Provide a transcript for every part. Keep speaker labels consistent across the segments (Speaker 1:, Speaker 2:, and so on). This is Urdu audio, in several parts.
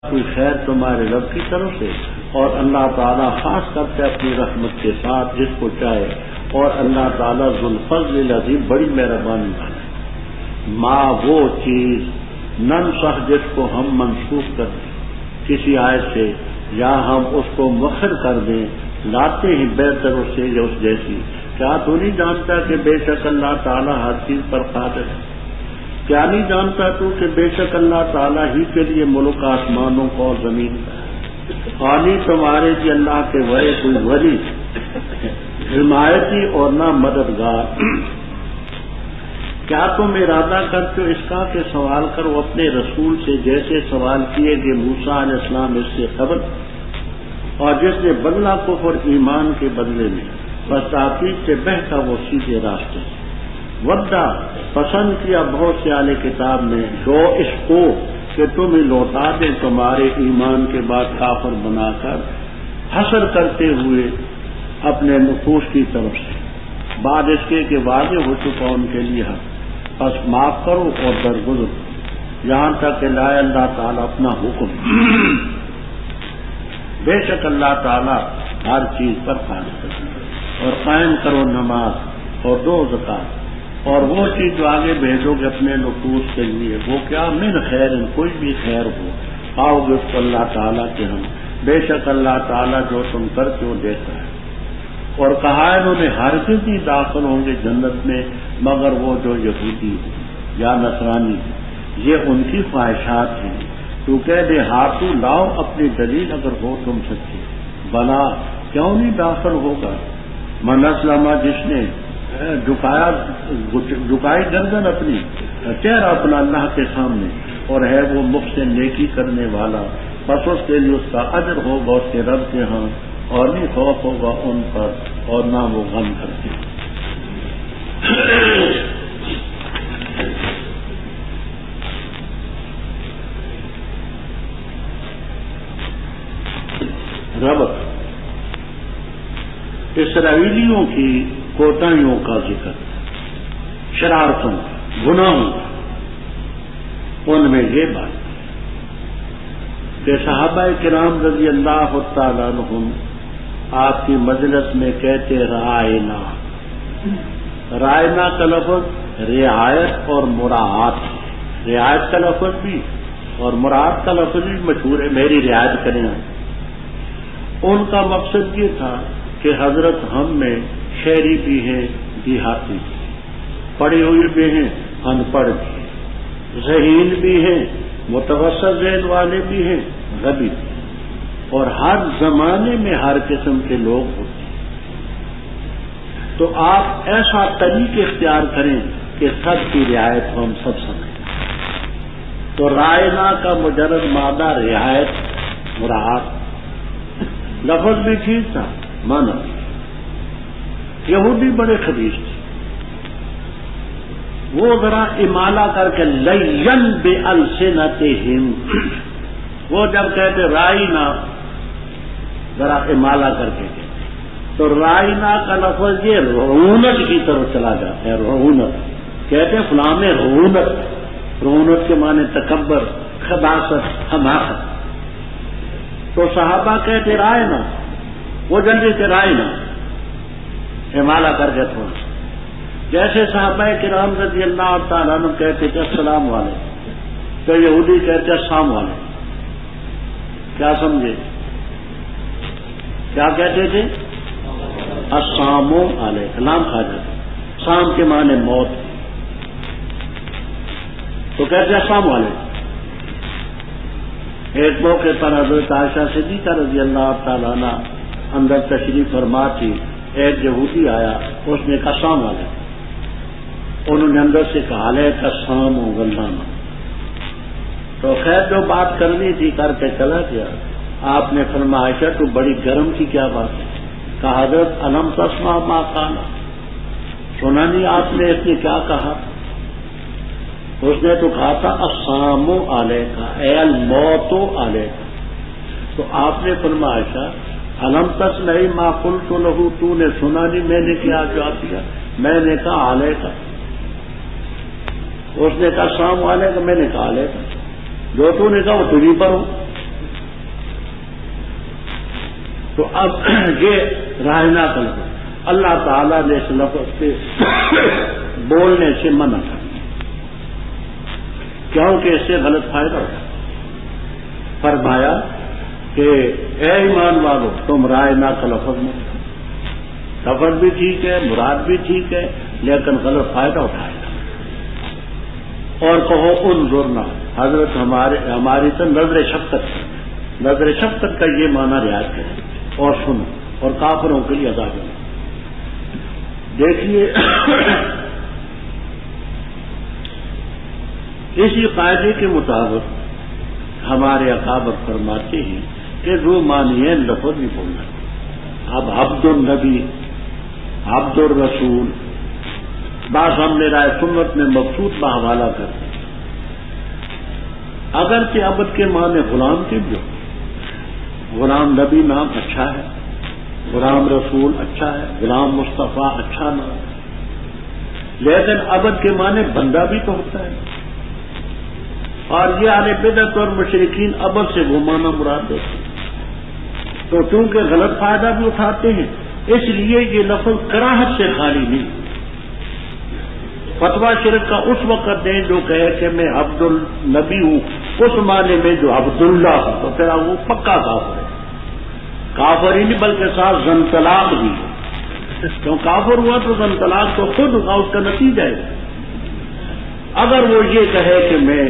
Speaker 1: کوئی خیر تمہارے رب کی طرف سے، اور اللہ تعالیٰ خاص کرتے اپنی رحمت کے ساتھ جس کو چاہے، اور اللہ تعالیٰ ذو الفضل العظیم بڑی مہربانی والا ہے۔ ما وہ چیز ننسخ جس کو ہم منسوخ کر دیں کسی آیت سے، یا ہم اس کو مؤخر کر دیں، لاتے ہیں بہتر اس سے یا اس جیسی۔ کیا تو نہیں جانتا کہ بے شک اللہ تعالیٰ ہر چیز پر قادر ہے؟ کیا نہیں جانتا تو کہ بے شک اللہ تعالیٰ ہی کے لیے ملک آسمانوں کو اور زمین کا ہے؟ خالی تمہارے کی اللہ کے وے کوئی ولی حمایتی اور نہ مددگار۔ کیا تم ارادہ کرتے ہو اس کا کہ سوال کرو اپنے رسول سے جیسے سوال کیے گئے موسیٰ علیہ السلام اس سے قبل، اور جس نے بدلہ کفر ایمان کے بدلے میں، بس تحقیق سے بہتا وہ سیدھے راستے سے۔ ودا پسند کیا بہت سے اہل کتاب نے جو اس کو کہ تمہیں لوٹا دیں تمہارے ایمان کے بعد کافر بنا کر، حسر کرتے ہوئے اپنے نفوس کی طرف سے، بعد اس کے کہ واضح ہو چکا ان کے لیے حق، بس معاف کرو اور درگزر یہاں تک کہ لائے اللہ تعالیٰ اپنا حکم۔ بے شک اللہ تعالیٰ ہر چیز پر قادر ہے۔ اور قائم کرو نماز اور دو زکات، اور وہ چیز جو آگے بھیجو گے اپنے نفوس کے لیے، وہ کیا من خیر، کوئی بھی خیر ہو پاؤ گے اس کو اللہ تعالیٰ کے ہم، بے شک اللہ تعالیٰ جو تم کرتے ہو دیتا ہے۔ اور کہا انہوں نے ہرگز نہیں داخل ہوں گے جنت میں مگر وہ جو یہودی یا نصرانی، یہ ان کی خواہشات ہیں۔ تو کہہ دے ہاتھوں لاؤ اپنی دلیل اگر ہو تم سچے، بلا کیوں نہیں داخل ہوگا؟ من اسلم جس نے جھکائی گردن اپنی، چہرہ اپنا اللہ کے سامنے، اور ہے وہ محسن نیکی کرنے والا، بس اس کے لیے اس کا اجر ہوگا اس کے رب کے ہاں، اور نہیں خوف ہوگا ان پر اور نہ وہ غم کرتے۔ ربط اسرائیلیوں کی کوتاہیوں کا ذکر، شرارتوں، گناہوں، ان میں یہ بات کہ صحابہ کرام رضی اللہ تعالیٰ عنہم آپ کی مجلس میں کہتے رائنا، رائنا کا لفظ رعایت اور مراعات، رعایت کا لفظ بھی اور مراعات کا لفظ بھی مشہور ہے، میری رعایت کریں۔ ان کا مقصد یہ تھا کہ حضرت ہم میں شہری بھی ہیں، دیہاتی بھی، پڑھے ہوئے بھی ہیں، ان پڑھ بھی، ذہین بھی ہیں، متوسط ذہن والے بھی ہیں، غبی بھی، اور ہر زمانے میں ہر قسم کے لوگ ہوتے ہیں۔ تو آپ ایسا طریق اختیار کریں کہ سب کی رعایت ہم سب سمجھیں۔ تو رائنا کا مجرد مادہ رعایت، مراعات، لفظ بھی ٹھیک تھا، مانا۔ یہودی بڑے خبیث تھے، وہ ذرا امالہ کر کے لین بِأَلْسِنَتِهِمْ، وہ جب کہتے رائنا ذرا امالہ کر کے کہتے، تو رائنا کا لفظ یہ رعونت کی طرف چلا جاتا ہے۔ رعونت کہتے ہیں فلاں میں رعونت، رعونت کے معنی تکبر، خباثت، حماقت۔ تو صحابہ کہتے رائنا، وہ جلدی سے رائنا امالہ کر کے تھوڑا، جیسے صحابہ کرام رضی اللہ تعالیٰ عنہ کہتے تھے السلام علیکم، تو یہودی کہتے السلام علیکم۔ کیا سمجھے؟ کیا کہتے تھے؟ السلام علیکم، نام کھا جاتے، سام کے معنی موت، تو کہتے السلام علیکم۔ ایک موقع پر حضرت عائشہ صدیقہ رضی اللہ تعالیٰ عنہ اندر تشریف فرما تھی، ایک یہودی آیا، اس نے کہا السلام علیکم، انہوں نے اندر سے کہا علیک السلام غلام۔ تو خیر جو بات کرنی تھی کر کے چلا گیا۔ آپ نے فرمایا عائشہ تو بڑی گرم کی کیا بات ہے؟ کہا حضرت الم تسمع ما قال، سنا نہیں آپ نے اس نے کیا کہا؟ اس نے تو کہا تھا السلام علیکہ اے الموت علیکہ۔ تو آپ نے فرمایا عائشہ الم تسمع ما قلت له، تو نے سنا نہیں میں نے کیا جواب دیا؟ میں نے کہا علیکہ۔ اس نے کہا السلام علیکم، میں نے کہا علیکم، جو تو نے کہا وہ تجھی پر ہوں۔ تو اب یہ رائنا کا لفظ اللہ تعالیٰ نے اس لفظ کے بولنے سے منع کر کیونکہ اس سے غلط فائدہ ہوتا. فرمایا کہ اے ایمان والو تم رائنا کا لفظ میں لفظ بھی ٹھیک ہے مراد بھی ٹھیک ہے لیکن غلط فائدہ اٹھائے گا. اور کہو انظرنا حضرت ہماری تو نظر شفقت کا یہ معنی رعایت کریں اور سنو اور کافروں کے لیے عذاب ہے. دیکھیے اسی قاعدے کے مطابق ہمارے اکابر فرماتے ہیں کہ جو معنی ہے لفظ نہیں بولنا. اب عبد النبی عبد الرسول بعض ہم نے رائے سنت میں مقصود کا حوالہ کرتے ہیں. اگرچہ عبد کے معنی غلام کے بھی ہو، غلام نبی نام اچھا ہے، غلام رسول اچھا ہے، غلام مصطفیٰ اچھا نام ہے، لیکن عبد کے معنی بندہ بھی تو ہوتا ہے. اور یہ اہل بدعت اور مشرکین عبد سے وہ معنی مراد دیتے ہیں. تو چونکہ غلط فائدہ بھی اٹھاتے ہیں اس لیے یہ لفظ کراہت سے خالی نہیں. فتویٰ شرک کا اس وقت دیں جو کہے کہ میں عبد النبی ہوں اس معنی میں جو عبداللہ ہوں تو پھر وہ پکا کافر ہے. کافر ہی نہیں بلکہ ساتھ زن طلاق بھی ہے. کیوں کافر ہوا تو زن طلاق تو خود ہوگا، اس کا نتیجہ ہے. اگر وہ یہ کہے کہ میں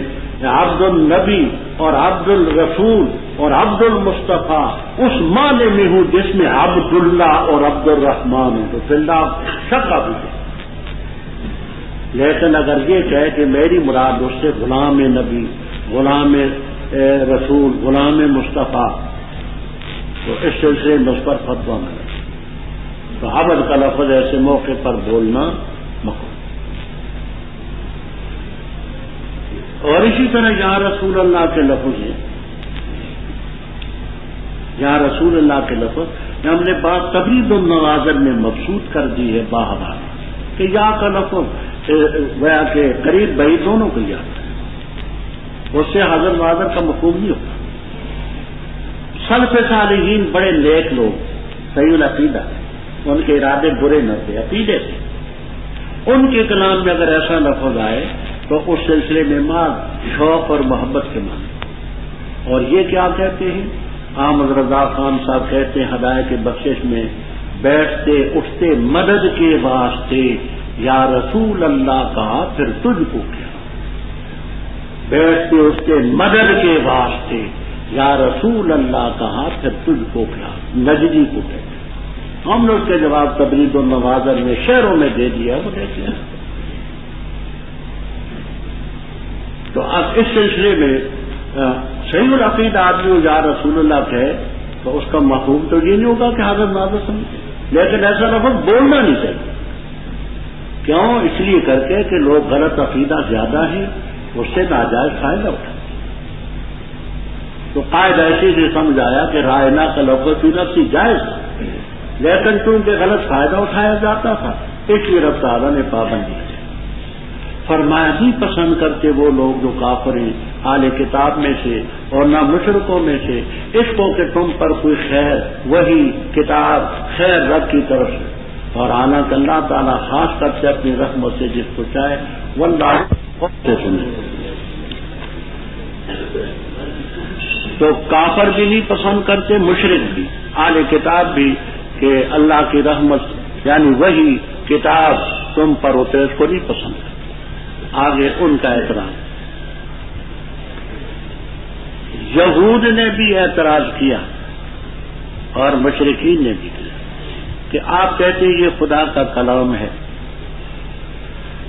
Speaker 1: عبد النبی اور عبد الرسول اور عبد المصطفیٰ اس معنی میں ہوں جس میں عبداللہ اور عبد الرحمان ہوں تو فی اللہ شک بھی ہے. لیکن اگر یہ کہے کہ میری مراد اس سے غلام نبی، غلام رسول، غلام مصطفیٰ تو اس سلسلے میں اس پر فتویٰ ملے. تو عبد کا لفظ ایسے موقع پر بولنا مکروہ. اور اسی طرح یہاں رسول اللہ کے لفظ ہیں، یہاں رسول اللہ کے لفظ ہم نے بات تبریز النوازر میں مبسوط کر دی ہے باہر کہ یا کا لفظ گویا کہ قریب بعید دونوں کو یاد ہے. اس سے حاضر ناظر کا مفہوم نہیں ہوتا. سلف صالحین بڑے نیک لوگ صحیح العقیدہ، ان کے ارادے برے نہ تھے، عقیدے تھے. ان کے کلام میں اگر ایسا لفظ آئے تو اس سلسلے میں ماں شوق اور محبت کے معنی. اور یہ کیا کہتے ہیں؟ احمد رضا خان صاحب کہتے ہیں ہدایت بخشش میں، بیٹھتے اٹھتے مدد کے واسطے یا رسول اللہ کہا پھر تجھ کو کیا. بیٹھتے اٹھتے مدد کے واسطے یا رسول اللہ کہا پھر تجھ کو کیا. نجدی کو کہتے ہیں. ہم نے اس کے جواب تبریز النوازر میں شعروں میں دے دیا، وہ کہتے ہیں. تو اب اس سلسلے میں صحیح العقید آدمی یا رسول اللہ کہے تو اس کا مفہوم تو یہ نہیں ہوگا کہ حضرت نازل سمجھے، لیکن ایسا لفظ بولنا نہیں چاہیے. کیوں؟ اس لیے کر کے کہ لوگ غلط عقیدہ زیادہ ہیں، اس سے ناجائز فائدہ اٹھاتے. تو قائد ایسے سے سمجھ آیا کہ رائنا کا لفظ بھی نفسی جائز، لیکن چونکہ غلط فائدہ اٹھایا جاتا تھا اس لیے رب تعالیٰ نے پابندی کی. فرمایا نہیں پسند کرتے وہ لوگ جو کافر ہیں اہل کتاب میں سے اور نہ مشرکوں میں سے اس کو کہ تم پر کوئی خیر وہی کتاب خیر رب کی طرف سے، اور حالانکہ اللہ تعالیٰ خاص کر سے اپنی رحمت سے جس کو چاہے واللہ سے سنے. تو کافر بھی نہیں پسند کرتے، مشرک بھی، اہل کتاب بھی، کہ اللہ کی رحمت یعنی وہی کتاب تم پر ہوتے اس کو نہیں پسند کرتے. آگے ان کا اعتراض، یہود نے بھی اعتراض کیا اور مشرکین نے بھی کیا کہ آپ کہتے ہیں یہ خدا کا کلام ہے،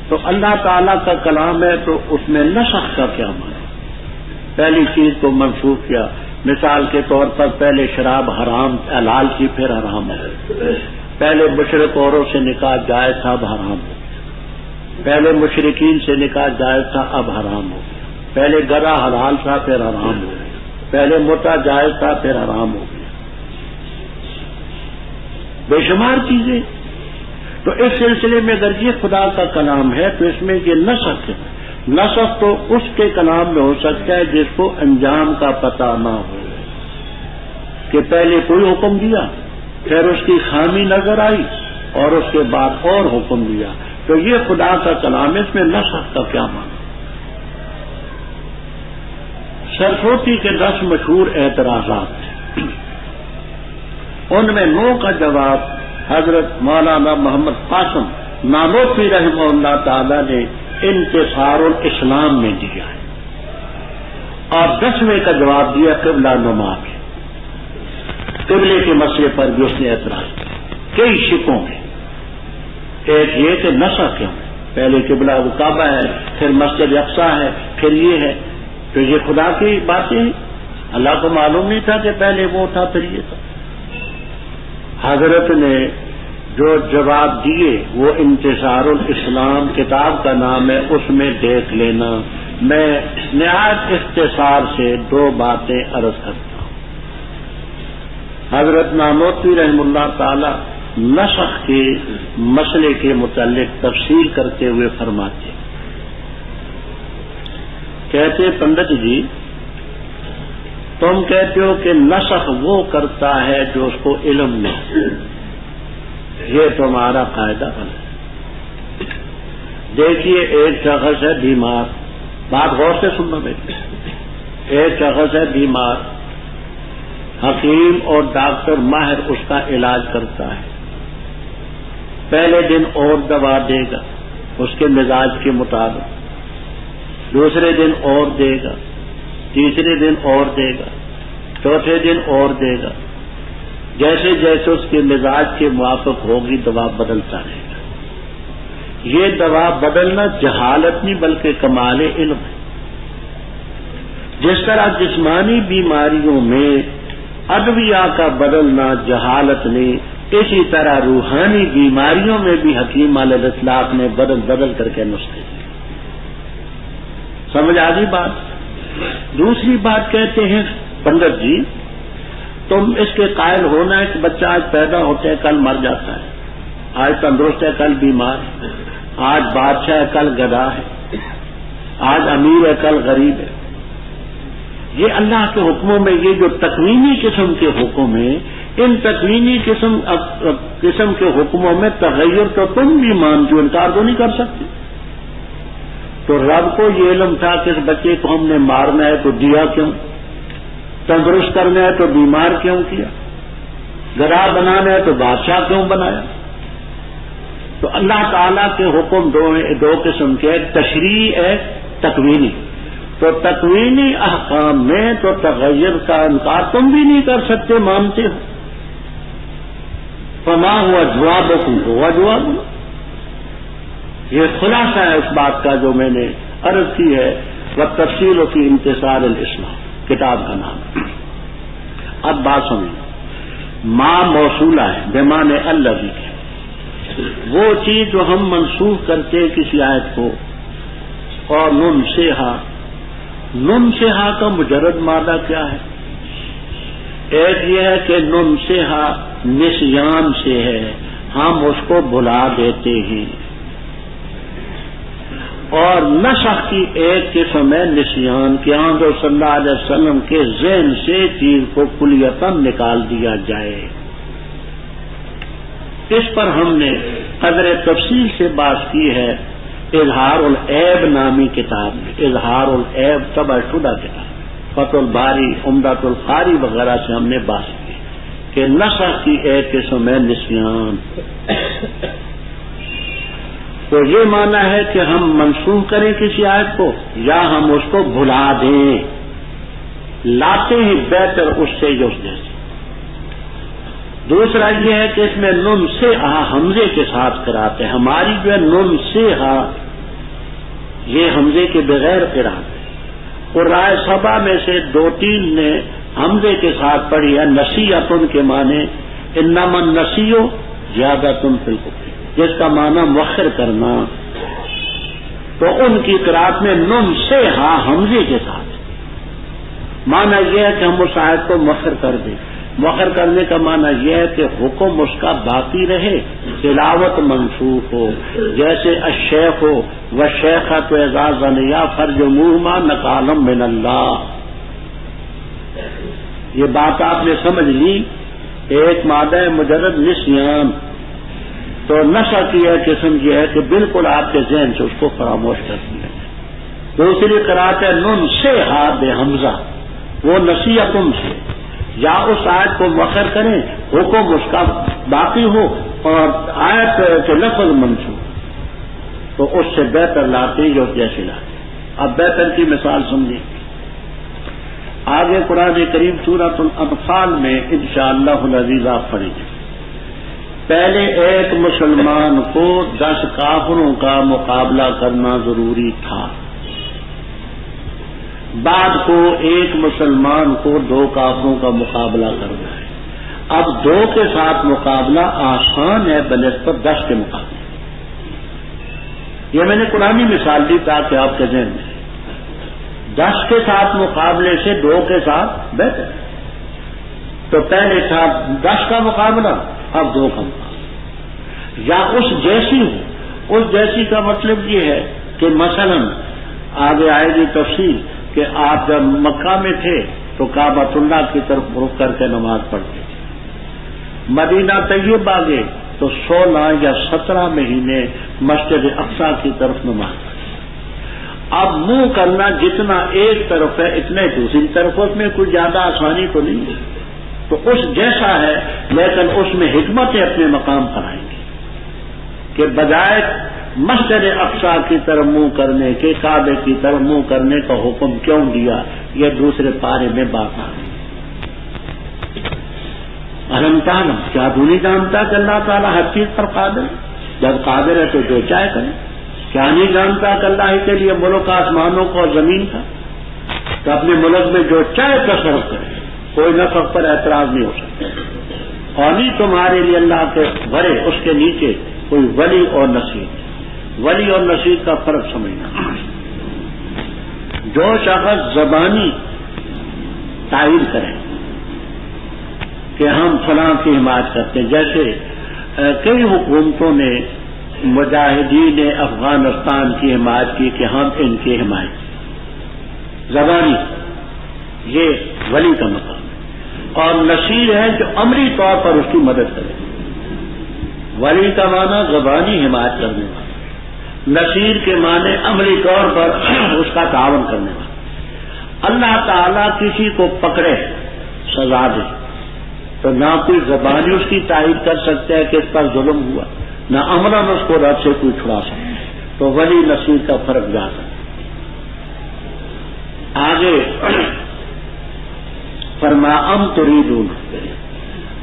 Speaker 1: تو اللہ تعالیٰ کا کلام ہے تو اس میں نسخ کا کیا معنی؟ پہلی چیز کو منسوخ کیا. مثال کے طور پر پہلے شراب حرام حلال تھی پھر حرام ہے. پہلے مشرک عوروں سے نکاح جائز تھا اب حرام ہو. پہلے مشرکین سے نکاح جائز تھا اب حرام ہو. پہلے گدا حلال تھا پھر حرام ہو. پہلے متا جائز تھا پھر حرام ہو گیا. بے شمار چیزیں. تو اس سلسلے میں اگر یہ خدا کا کلام ہے تو اس میں یہ نسخ ہے. نسخ تو اس کے کلام میں ہو سکتا ہے جس کو انجام کا پتہ نہ ہو، کہ پہلے کوئی حکم دیا پھر اس کی خامی نظر آئی اور اس کے بعد اور حکم دیا. تو یہ خدا کا کلام، اس میں نسخ کا کیا معنی؟ سرسوتی کے 10 مشہور اعتراضات ہیں، ان میں 9 کا جواب حضرت مولانا محمد قاسم نانوتوی رحمہ اللہ تعالی نے انتصار الاسلام میں دیا ہے، اور 10ویں کا جواب دیا قبلہ نما میں. قبلے کے مسئلے پر بھی اس نے اعتراض کیا کئی شکوں میں. ایک یہ کہ نسخ کیوں ہے؟ پہلے قبلہ وہ کعبہ ہے، پھر مسجد اقصی ہے، پھر یہ ہے. تو یہ خدا کی باتیں ہیں، اللہ کو معلوم نہیں تھا کہ پہلے وہ تھا پھر یہ تھا. حضرت نے جو جواب دیے وہ انتصار الاسلام کتاب کا نام ہے، اس میں دیکھ لینا. میں نہایت اختصار سے 2 باتیں عرض کرتا ہوں. حضرت نانوتوی رحمہ اللہ تعالی نسخ کے مسئلے کے متعلق تفصیل کرتے ہوئے فرماتے، کہتے پنڈت جی تم کہتے ہو کہ نسخ وہ کرتا ہے جو اس کو علم نہیں، یہ تمہارا قاعدہ ہے. دیکھیے ایک شخص ہے بیمار، بات غور سے سننا بیٹھے. ایک شخص ہے بیمار، حکیم اور ڈاکٹر ماہر اس کا علاج کرتا ہے. پہلے دن اور دوا دے گا اس کے مزاج کے مطابق، دوسرے دن اور دے گا، تیسرے دن اور دے گا، چوتھے دن اور دے گا. جیسے جیسے اس کے مزاج کے موافق ہوگی دوا بدلتا رہے گا. یہ دوا بدلنا جہالت نہیں بلکہ کمال علم ہے. جس طرح جسمانی بیماریوں میں ادویہ کا بدلنا جہالت نہیں، اسی طرح روحانی بیماریوں میں بھی حکیم علیہ السلام نے بدل کر کے نسخے دیے. سمجھ آ گئی بات؟ دوسری بات کہتے ہیں پنڈت جی تم اس کے قائل ہونا ہے کہ بچہ آج پیدا ہوتا ہے کل مر جاتا ہے، آج تندرست ہے کل بیمار ہے، آج بادشاہ ہے کل گدھا ہے، آج امیر ہے کل غریب ہے. یہ اللہ کے حکموں میں یہ جو تکوینی قسم کے حکم ہیں، ان تکوینی قسم کے حکموں میں تغیر تو تم بھی مانتے ہو، انکار تو نہیں کر سکتے. تو رب کو یہ علم تھا کہ اس بچے کو ہم نے مارنا ہے تو دیا کیوں، تندرست کرنا ہے تو بیمار کیوں کیا، گدھا بنانا ہے تو بادشاہ کیوں بنایا. تو اللہ تعالیٰ کے حکم 2 قسم کے، ایک تشریعی ہے تکوینی. تو تکوینی احکام میں تو تغیر کا انکار تم بھی نہیں کر سکتے، مانتے ہو. فما ہوا جوابکم ہوا جواب. یہ خلاصہ ہے اس بات کا جو میں نے عرض کی ہے. والتفصیل فی انتصار الاسلام کتاب کا نام. اب بات سمجھ، ما موصولہ ہے بمعنی الذی، وہ چیز جو ہم منسوخ کرتے کسی آیت کو. اور ننسیہا کا مجرد مادہ کیا ہے؟ ایک یہ ہے کہ ننسیہا نسیان سے ہے، ہم اس کو بھلا دیتے ہیں. اور نسخ کی ایک قسم ہے نسیان، کہ حضرت صلی اللہ علیہ وسلم کے ذہن سے چیز کو کلیتاً نکال دیا جائے. اس پر ہم نے قدر تفصیل سے بات کی ہے اظہار العیب نامی کتاب میں. اظہار العیب طبع شدہ کتاب، فتح الباری، عمدۃ القاری وغیرہ سے ہم نے بات کی کہ نسخ کی ایک قسم ہے نسیان. تو یہ معنی ہے کہ ہم منسوخ کریں کسی آیت کو یا ہم اس کو بھلا دیں، لاتے ہیں بہتر اس سے جو اس جیسے. دوسرا یہ ہے کہ اس میں نن سے حمزے کے ساتھ کراتے ہیں. ہماری جو ہے نن سے یہ حمزے کے بغیر قرات ہے. قراء سبع میں سے 2-3 نے حمزے کے ساتھ پڑھی ہے. نسیۃ کے معنی انما النسیء زیادۃ فی الکفر، جس کا معنی مؤخر کرنا. تو ان کی قرات میں نن سے حمزے کے ساتھ معنی یہ ہے کہ ہم اس آیت کو مؤخر کر دیں. مؤخر کرنے کا معنی یہ ہے کہ حکم اس کا باقی رہے، تلاوت منسوخ ہو. جیسے الشیخ ہو والشیخۃ اذا زنیا فرجموہما نکالا من اللہ. یہ بات آپ نے سمجھ لی ایک مادہ مجرد نسیان، تو نسا کی ہے قسم یہ ہے کہ بالکل آپ کے ذہن سے اس کو فراموش کر دیا ہے۔ دوسری قرات ہے نون سے ہاتھ حمزہ، وہ نصیحتم سے، یا اس آیت کو مؤخر کریں، حکم اس کا باقی ہو اور آیت کے لفظ منسوخ، تو اس سے بہتر لاتے جو جیسے لاتے۔ اب بہتر کی مثال سمجھیں، آگے قرآن کریم سورۃ الانفال میں انشاءاللہ العزیز آپ پڑھیں گے۔ پہلے ایک مسلمان کو 10 کافروں کا مقابلہ کرنا ضروری تھا، بعد کو ایک مسلمان کو 2 کافروں کا مقابلہ کرنا ہے۔ اب 2 کے ساتھ مقابلہ آسان ہے بنسبت 10 کے مقابلے۔ یہ میں نے قرآنی مثال دی تاکہ آپ کے ذہن میں 10 کے ساتھ مقابلے سے 2 کے ساتھ بہتر۔ تو پہلے تھا 10 کا مقابلہ، اب 2 کا مقابلہ، یا اس جیسی ہو۔ اس جیسی کا مطلب یہ ہے کہ مثلا آگے آئے گی تفصیل کہ آپ جب مکہ میں تھے تو کعبۃ اللہ کی طرف رخ کر کے نماز پڑھتے تھے، مدینہ طیبہ گئے تو 16 یا 17 مہینے مسجد اقصیٰ کی طرف نماز پڑھتے۔ اب منہ کرنا جتنا ایک طرف ہے اتنے دوسری طرف، اس میں کوئی زیادہ آسانی تو نہیں ہے، تو اس جیسا ہے، لیکن اس میں حکمتیں اپنے مقام پر آئیں گی کہ بجائے مسجد اقصیٰ کی طرف منہ کرنے کے کعبے کی طرف منہ کرنے کا حکم کیوں دیا، یہ دوسرے پارے میں بات آ رہی ہے۔ الم تعلم، کیا تو نہیں جانتا کہ اللہ تعالیٰ ہر چیز پر قادر ہے؟ جب قادر ہے تو جو چاہے کرے۔ کیا نہیں جانتا کہ اللہ ہی کے لیے ملک آسمانوں کو اور زمین کا، تو اپنے ملک میں جو چاہے تصرف کرے، کوئی نفق پر اعتراض نہیں ہو سکتا۔ اور نہیں تمہارے لیے اللہ کے بھرے اس کے نیچے کوئی ولی اور نصیر۔ ولی اور نصیر کا فرق سمجھنا۔ جو شخص زبانی تائید کرے کہ ہم فلاں کی حمایت کرتے ہیں، جیسے کئی حکومتوں نے مجاہدین افغانستان کی حمایت کی کہ ہم ان کی حمایت، زبانی، یہ ولی کا مقام ہے۔ اور نصیر ہے جو عملی طور پر اس کی مدد کرے۔ ولی کا معنی زبانی حمایت کرنے والا، نصیر کے معنی عملی طور پر اس کا تعاون کرنے والا۔ اللہ تعالیٰ کسی کو پکڑے سزا دے تو نہ کوئی زبانی اس کی تائید کر سکتا ہے کہ اس پر ظلم ہوا، نہ عملاً اس کو رب سے کوئی چھڑا سکتا ہے۔ تو ولی نصیر کا فرق زیادہ ہے۔ آگے فرما ام تریدون،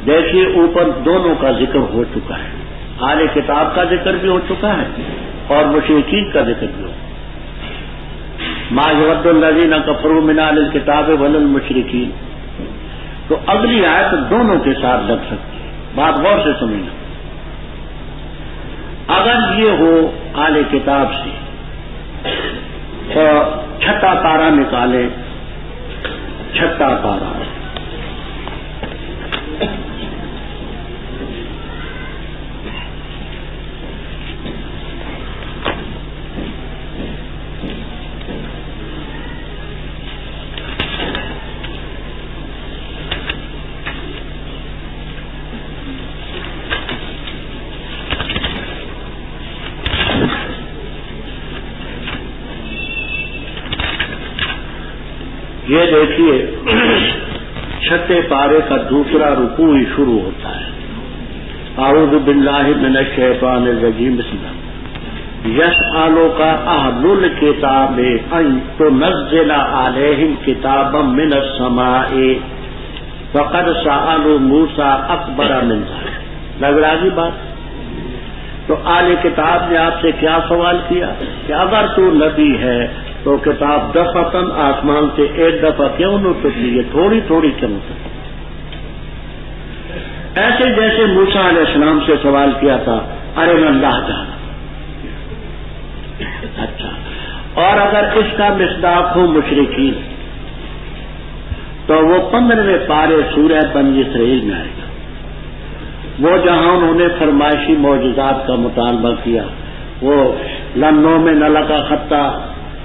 Speaker 1: دیکھیے اوپر دونوں کا ذکر ہو چکا ہے، اہل کتاب کا ذکر بھی ہو چکا ہے اور مشرکین کا ذکر بھی ہو۔ ما یود الذین کفروا من اہل الکتاب ولا المشرکین، تو اگلی آیت دونوں کے ساتھ لگ سکتی ہے۔ بات غور سے سمجھنا، اگر یہ ہو اہل کتاب سے تو چھٹا پارا نکالے، چھٹا پارا، یہ دیکھیے چھٹے پارے کا دوسرا رکوع ہی شروع ہوتا ہے۔ اعوذ باللہ من الشیطان الرجیم، بسم اللہ۔ یسألک اہل الکتاب ان تنزل علیہم کتابا من السماء فقد سألوا موسیٰ اکبر من ذلک۔ لگ رہا جی بات؟ تو اہل کتاب نے آپ سے کیا سوال کیا کہ اگر تو نبی ہے تو کتاب دفعتاً آسمان سے ایک دفعہ کیوں نہ اترتی ہے، تھوڑی تھوڑی کیوں اترتی؟ ایسے جیسے موسیٰ علیہ السلام سے سوال کیا تھا ارنا اللہ جانا۔ اچھا، اور اگر اس کا مصداق ہو مشرکین تو وہ 15ویں پارے سورہ بنی اسرائیل میں آئے گا، وہ جہاں انہوں نے فرمائشی معجزات کا مطالبہ کیا، وہ لن نؤمن لک حتی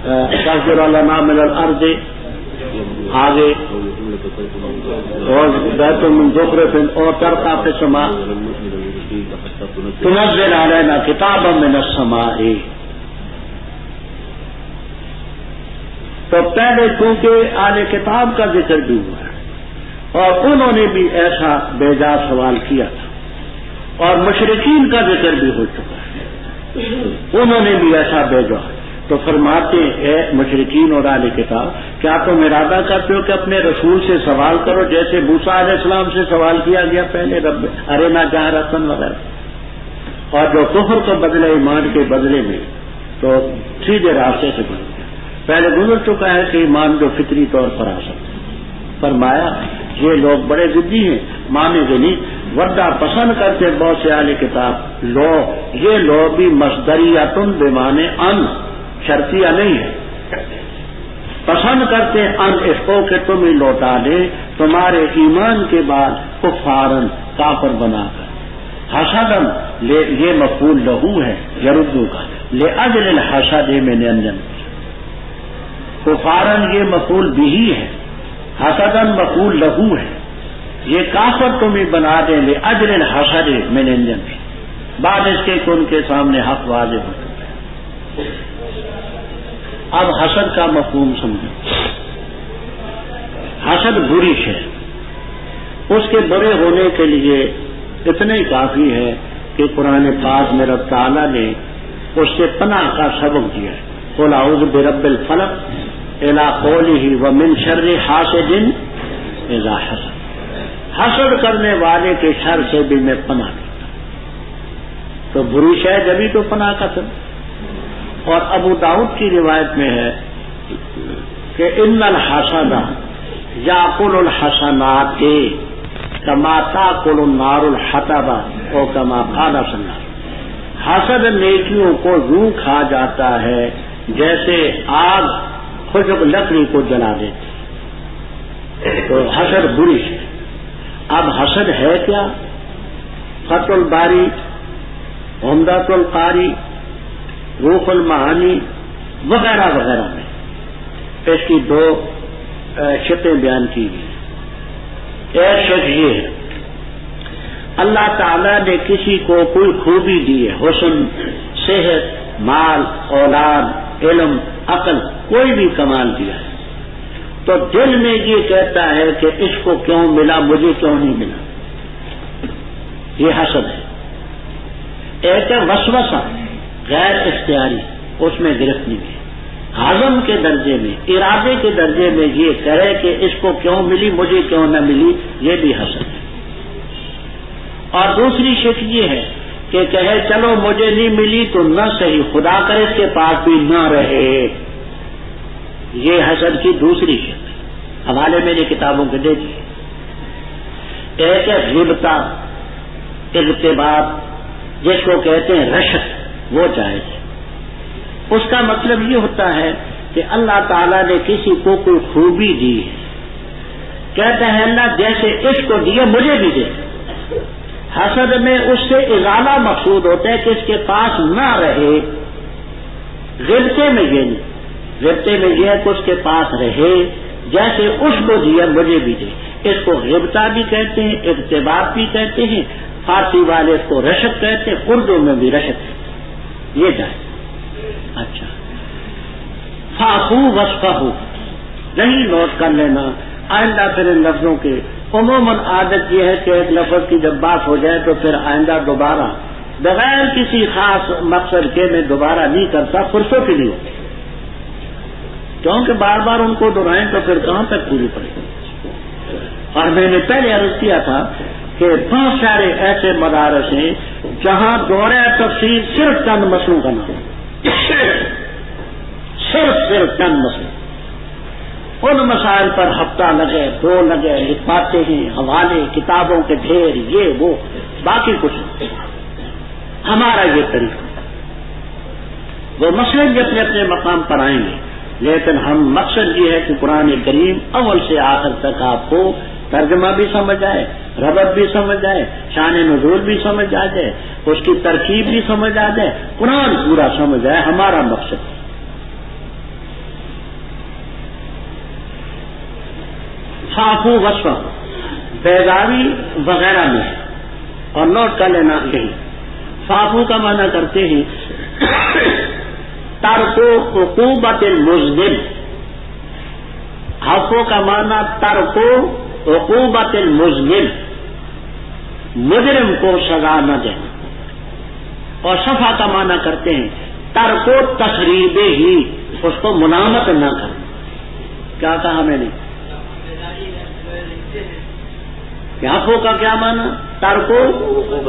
Speaker 1: تفجر لنا من الارض، آگے اور بیت من زخرف اور ترقى في السماء تنزل علينا كتابا من السماء. تو پہلے چونکہ اہل کتاب کا ذکر بھی ہوا ہے اور انہوں نے بھی ایسا بیجا سوال کیا تھا اور مشرکین کا ذکر بھی ہو چکا ہے، انہوں نے بھی ایسا بیجا. تو فرماتے اے مشرکین اور اہل کتاب، کیا تم ارادہ کرتے ہو کہ اپنے رسول سے سوال کرو جیسے موسیٰ علیہ السلام سے سوال کیا گیا پہلے، رب ارینا جہرتن وغیرہ، اور جو کفر کو بدلے ایمان کے بدلے میں تو سیدھے راستے سے بن گیا. پہلے گزر چکا ہے کہ ایمان جو فطری طور پر آ سکتا. فرمایا یہ لوگ بڑے ضدی ہیں، مانیں گے نہیں، ورنہ پسند کرتے بہت سے اہل کتاب لو، یہ لو بھی مصدریتن بمانے ان، شرطیہ نہیں ہے، پسند کرتے ان اس کو کہ تم ہی لوٹا دے تمہارے ایمان کے بعد کفارن کافر بنا کر. حسدن یہ مفعول لہو ہے یردو کا، لاجل الحسد من انجن، کفارن یہ مفعول بھی ہے، حسدن مفعول لہو ہے، یہ کافر تمہیں بنا دیں لاجل الحسد من انجن، بعد اس کے کہ ان کے سامنے حق واضح ہو چکا ہے. اب حسد کا مفہوم سمجھو. حسد بری ہے، اس کے برے ہونے کے لیے اتنا ہی کافی ہے کہ قرآن پاک میں رب تعالیٰ نے اس سے پناہ کا سبق دیا ہے. قل اعوذ برب الفلق الی قولہ ومن شر حاسد اذا حسد، حسد کرنے والے کے شر سے بھی میں پناہ دیتا ہوں. تو بری شے جبھی تو پناہ کا سبب. اور ابو داؤد کی روایت میں ہے کہ ان الحسد یاکل الحسنات کما تاکل النار الحطب او کما قال صلی اللہ علیہ وسلم، حسد نیکیوں کو یوں کھا جاتا ہے جیسے آگ خشک لکڑی کو جلا دیتی. تو حسد بری ہے. اب حسد ہے کیا؟ فتح الباری، عمدۃ القاری، روح المعانی وغیرہ وغیرہ میں اس کی دو شقیں بیان کی گئی. ایک شق یہ ہے اللہ تعالیٰ نے کسی کو کوئی خوبی دی ہے، حسن، صحت، مال، اولاد، علم، عقل، کوئی بھی کمال دیا ہے، تو دل میں یہ کہتا ہے کہ اس کو کیوں ملا، مجھے کیوں نہیں ملا، یہ حسد ہے. ایک ہے وسوسہ غیر اختیاری، اس میں گرفت نہیں ہے. ہضم کے درجے میں، ارادے کے درجے میں یہ کہے کہ اس کو کیوں ملی، مجھے کیوں نہ ملی، یہ بھی حسد ہے. اور دوسری شک یہ ہے کہ کہے چلو مجھے نہیں ملی تو نہ صحیح، خدا کرے اس کے پاس بھی نہ رہے. یہ حسد کی دوسری شک ہے. حوالے میری کتابوں کے دیکھیے. ایک ہے غیبتہ، اغتباط، جس کو کہتے ہیں رشک، وہ جائز ہے. اس کا مطلب یہ ہوتا ہے کہ اللہ تعالیٰ نے کسی کو کوئی خوبی دی ہے، کہتا ہے اللہ جیسے اس کو دیا مجھے بھی دے. حسد میں اس سے ازالہ مقصود ہوتا ہے کہ اس کے پاس نہ رہے. غبطے میں یہ نہیں، غبطے میں یہ ہے کہ اس کے پاس رہے، جیسے اس کو دیا مجھے بھی دے. اس کو غبطہ بھی کہتے ہیں، اقتباس بھی کہتے ہیں، فارسی والے اس کو رشک کہتے ہیں، اردو میں بھی رشک کہتے ہیں. یہ جائے. اچھا، فاقو وصفہو نہیں نوٹ کر لینا آئندہ پھر ان لفظوں کے. عموماً عادت یہ ہے کہ ایک لفظ کی جب بات ہو جائے تو پھر آئندہ دوبارہ بغیر کسی خاص مقصد کے میں دوبارہ نہیں کرتا، فرصت ہی نہیں ہوتی، کیونکہ بار بار ان کو دہرائیں تو پھر کہاں تک پوری پڑے گی. اور میں نے پہلے عرض کیا تھا کہ بہت سارے ایسے مدارس ہیں جہاں دورہ تفسیر صرف چند مسئلوں کا نام ہے، صرف چند مسئلے، ان مسائل پر ہفتہ لگے، دو لگے، لکھواتے ہیں، حوالے، کتابوں کے ڈھیر، یہ وہ، باقی کچھ نہیں. ہمارا یہ طریقہ، وہ مسئلے بھی اپنے اپنے مقام پر آئیں گے، لیکن ہم مقصد یہ ہے کہ قرآن کریم اول سے آخر تک آپ کو ترجمہ بھی سمجھ آئے، ربط بھی سمجھ آئے، شان نزول بھی سمجھ آ جائے، اس کی ترکیب بھی سمجھ آ جائے، قرآن پورا سمجھ آئے. ہمارا مقصد فافو وصفہ بیداری وغیرہ میں ہے، اور نوٹ کر لینا یہی فافو کا معنی کرتے ہیں ترک عقوبت المذنب، عفو کا معنی ترک عقوبت المذنب، مجرم کو سزا نہ دینا، اور صفا کا معنی کرتے ہیں ترک و تسریب ہی، اس کو ملامت نہ کرنا۔ کیا کہا میں نے؟ عفو کا کیا معنی؟ ترک